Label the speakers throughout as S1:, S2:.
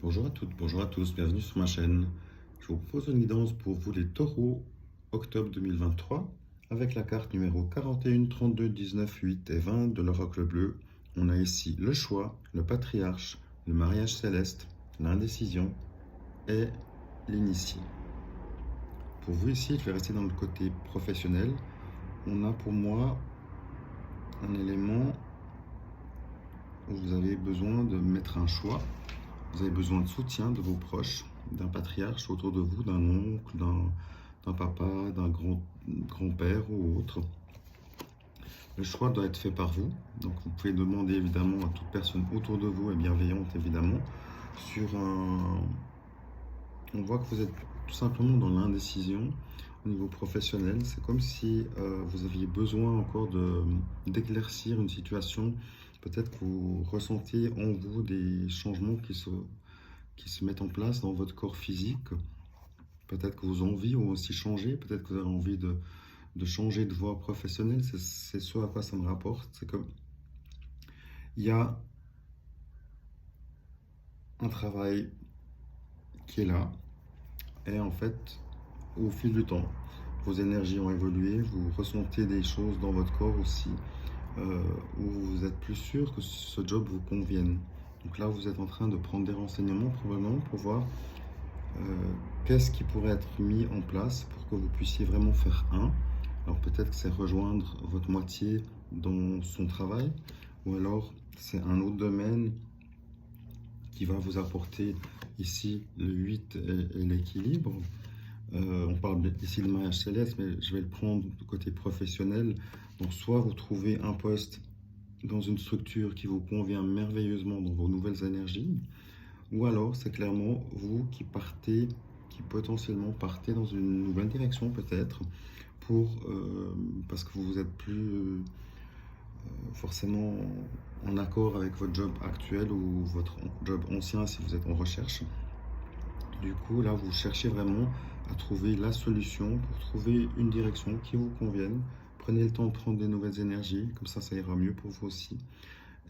S1: Bonjour à toutes, bonjour à tous, bienvenue sur ma chaîne. Je vous propose une guidance pour vous les taureaux, octobre 2023, avec la carte numéro 41, 32, 19, 8 et 20 de l'oracle bleu. On a ici le choix, le patriarche, le mariage céleste, l'indécision et l'initié. Pour vous ici, je vais rester dans le côté professionnel. On a pour moi un élément où vous avez besoin de mettre un choix. Vous avez besoin de soutien de vos proches, d'un patriarche autour de vous, d'un oncle, d'un papa, d'un grand-père ou autre. Le choix doit être fait par vous. Donc vous pouvez demander évidemment à toute personne autour de vous et bienveillante évidemment sur un... On voit que vous êtes tout simplement dans l'indécision au niveau professionnel. C'est comme si vous aviez besoin encore d'éclaircir une situation. Peut-être que vous ressentiez en vous des changements qui se mettent en place dans votre corps physique. Peut-être que vos envies ont aussi changé. Peut-être que vous avez envie de changer de voie professionnelle. C'est ce à quoi ça me rapporte. C'est que il y a un travail qui est là. Et en fait, au fil du temps, vos énergies ont évolué. Vous ressentez des choses dans votre corps aussi. Où vous êtes plus sûr que ce job vous convienne. Donc là, vous êtes en train de prendre des renseignements probablement pour voir qu'est-ce qui pourrait être mis en place pour que vous puissiez vraiment faire un. Alors peut-être que c'est rejoindre votre moitié dans son travail, ou alors c'est un autre domaine qui va vous apporter ici le 8 et l'équilibre. On parle ici de mariage céleste, mais je vais le prendre du côté professionnel. Donc soit vous trouvez un poste dans une structure qui vous convient merveilleusement dans vos nouvelles énergies, ou alors c'est clairement vous qui partez, qui potentiellement partez dans une nouvelle direction peut-être, parce que vous êtes plus forcément en accord avec votre job actuel ou votre job ancien si vous êtes en recherche. Du coup, là, vous cherchez vraiment à trouver la solution pour trouver une direction qui vous convienne. Prenez le temps de prendre des nouvelles énergies, comme ça ira mieux pour vous aussi.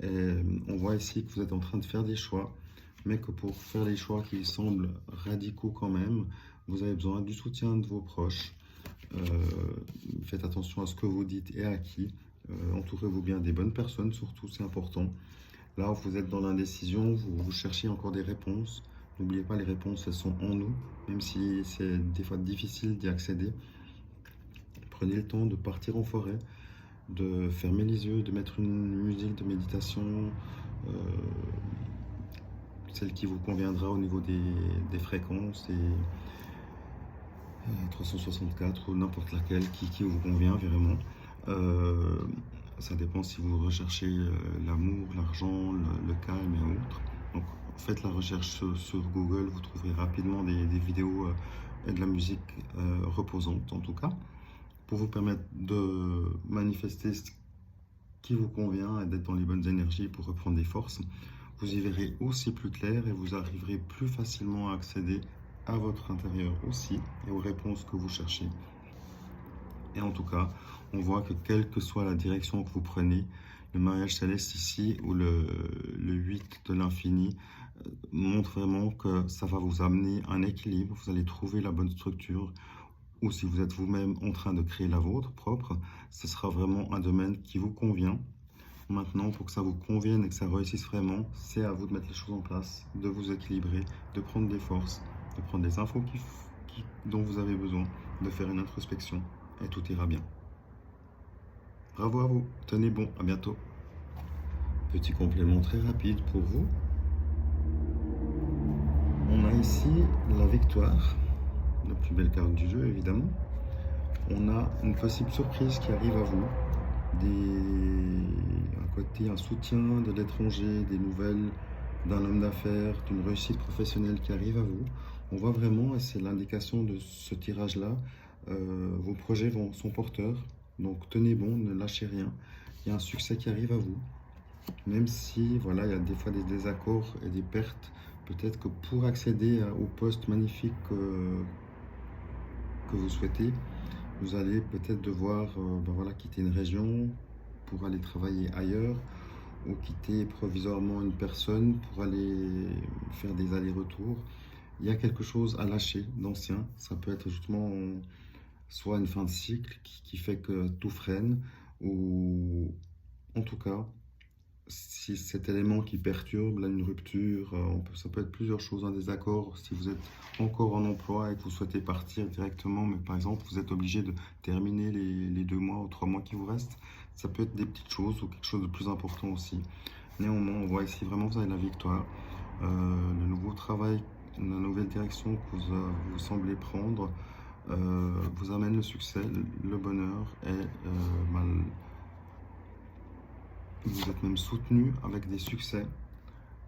S1: Et on voit ici que vous êtes en train de faire des choix, mais que pour faire des choix qui semblent radicaux quand même, vous avez besoin du soutien de vos proches. Faites attention à ce que vous dites et à qui. Entourez-vous bien des bonnes personnes, surtout, c'est important. Là, vous êtes dans l'indécision, vous cherchez encore des réponses. N'oubliez pas, les réponses, elles sont en nous, même si c'est des fois difficile d'y accéder. Prenez le temps de partir en forêt, de fermer les yeux, de mettre une musique de méditation, celle qui vous conviendra au niveau des fréquences, et 364 ou n'importe laquelle qui vous convient vraiment. Ça dépend si vous recherchez l'amour, l'argent, le calme et autres. Donc faites la recherche sur Google, vous trouverez rapidement des vidéos et de la musique reposante en tout cas, pour vous permettre de manifester ce qui vous convient et d'être dans les bonnes énergies pour reprendre des forces. Vous y verrez aussi plus clair et vous arriverez plus facilement à accéder à votre intérieur aussi et aux réponses que vous cherchez. Et en tout cas, on voit que quelle que soit la direction que vous prenez, le mariage céleste ici ou le 8 de l'infini montre vraiment que ça va vous amener un équilibre, vous allez trouver la bonne structure, ou si vous êtes vous-même en train de créer la vôtre propre, ce sera vraiment un domaine qui vous convient. Maintenant, pour que ça vous convienne et que ça réussisse vraiment, c'est à vous de mettre les choses en place, de vous équilibrer, de prendre des forces, de prendre les infos dont vous avez besoin, de faire une introspection, et tout ira bien. Bravo à vous, tenez bon, à bientôt. Petit complément très rapide pour vous. On a ici la victoire, la plus belle carte du jeu évidemment. On a une possible surprise qui arrive à vous, à côté un soutien de l'étranger, des nouvelles d'un homme d'affaires, d'une réussite professionnelle qui arrive à vous. On voit vraiment, et c'est l'indication de ce tirage-là, vos projets sont porteurs, donc tenez bon, ne lâchez rien. Il y a un succès qui arrive à vous, même si voilà, il y a des fois des désaccords et des pertes. Peut-être que pour accéder au poste magnifique que vous souhaitez, vous allez peut-être devoir quitter une région pour aller travailler ailleurs, ou quitter provisoirement une personne pour aller faire des allers-retours. Il y a quelque chose à lâcher d'ancien. Ça peut être justement soit une fin de cycle qui fait que tout freine, ou en tout cas, si cet élément qui perturbe, là, une rupture, ça peut être plusieurs choses, un désaccord. Si vous êtes encore en emploi et que vous souhaitez partir directement, mais par exemple, vous êtes obligé de terminer les 2 mois ou 3 mois qui vous restent, ça peut être des petites choses ou quelque chose de plus important aussi. Néanmoins, on voit ici vraiment que vous avez la victoire. Le nouveau travail, la nouvelle direction que vous semblez prendre vous amène le succès, le bonheur et vous êtes même soutenu avec des succès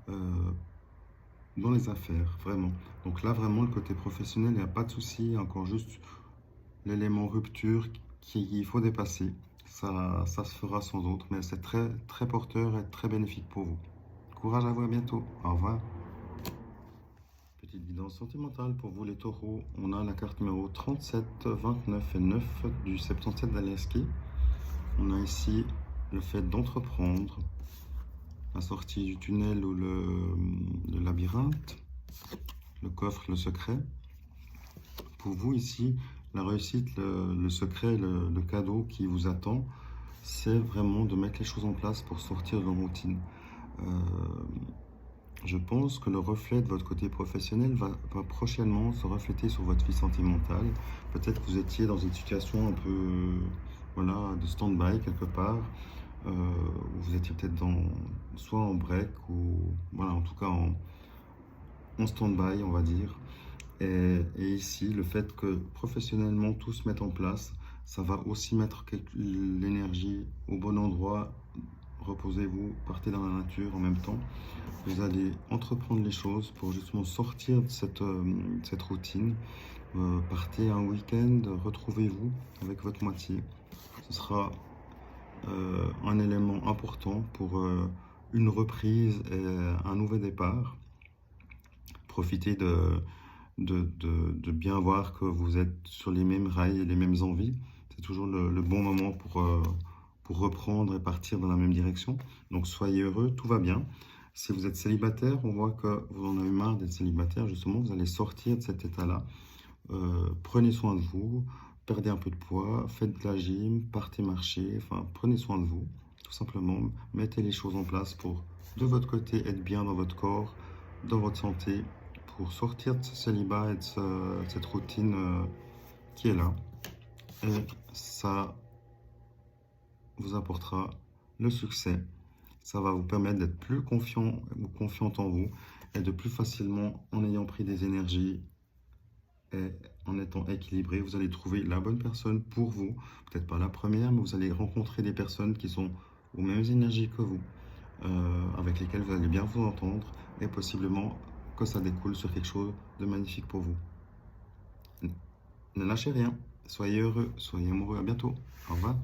S1: euh, dans les affaires, vraiment. Donc là, vraiment, le côté professionnel, il n'y a pas de souci, encore juste l'élément rupture qu'il faut dépasser. Ça se fera sans doute, mais c'est très, très porteur et très bénéfique pour vous. Courage à vous, à bientôt. Au revoir. Petite guidance sentimentale pour vous les taureaux. On a la carte numéro 37, 29 et 9 du 77 d'Aleski. On a ici le fait d'entreprendre, la sortie du tunnel ou le labyrinthe, le coffre, le secret. Pour vous ici, la réussite, le secret, le cadeau qui vous attend, c'est vraiment de mettre les choses en place pour sortir de la routine. Je pense que le reflet de votre côté professionnel va prochainement se refléter sur votre vie sentimentale. Peut-être que vous étiez dans une situation un peu voilà, de stand-by quelque part. Où vous étiez peut-être soit en break ou voilà, en tout cas en stand-by, on va dire. Et ici, le fait que professionnellement tout se mette en place, ça va aussi mettre l'énergie au bon endroit. Reposez-vous, partez dans la nature en même temps. Vous allez entreprendre les choses pour justement sortir de cette routine. Partez un week-end, retrouvez-vous avec votre moitié. Ce sera un élément important pour une reprise et un nouveau départ. Profitez de bien voir que vous êtes sur les mêmes rails et les mêmes envies. C'est toujours le bon moment pour reprendre et partir dans la même direction. Donc soyez heureux, tout va bien. Si vous êtes célibataire, on voit que vous en avez marre d'être célibataire. Justement, vous allez sortir de cet état-là. Prenez soin de vous, perdez un peu de poids, faites de la gym, partez marcher, enfin prenez soin de vous, tout simplement. Mettez les choses en place pour, de votre côté, être bien dans votre corps, dans votre santé, pour sortir de ce célibat et de cette routine qui est là. Et ça vous apportera le succès. Ça va vous permettre d'être plus confiant ou confiante en vous et de plus facilement, en ayant pris des énergies et en étant équilibré, vous allez trouver la bonne personne pour vous. Peut-être pas la première, mais vous allez rencontrer des personnes qui sont aux mêmes énergies que vous, avec lesquelles vous allez bien vous entendre et possiblement que ça découle sur quelque chose de magnifique pour vous. Ne lâchez rien, soyez heureux, soyez amoureux, à bientôt. Au revoir.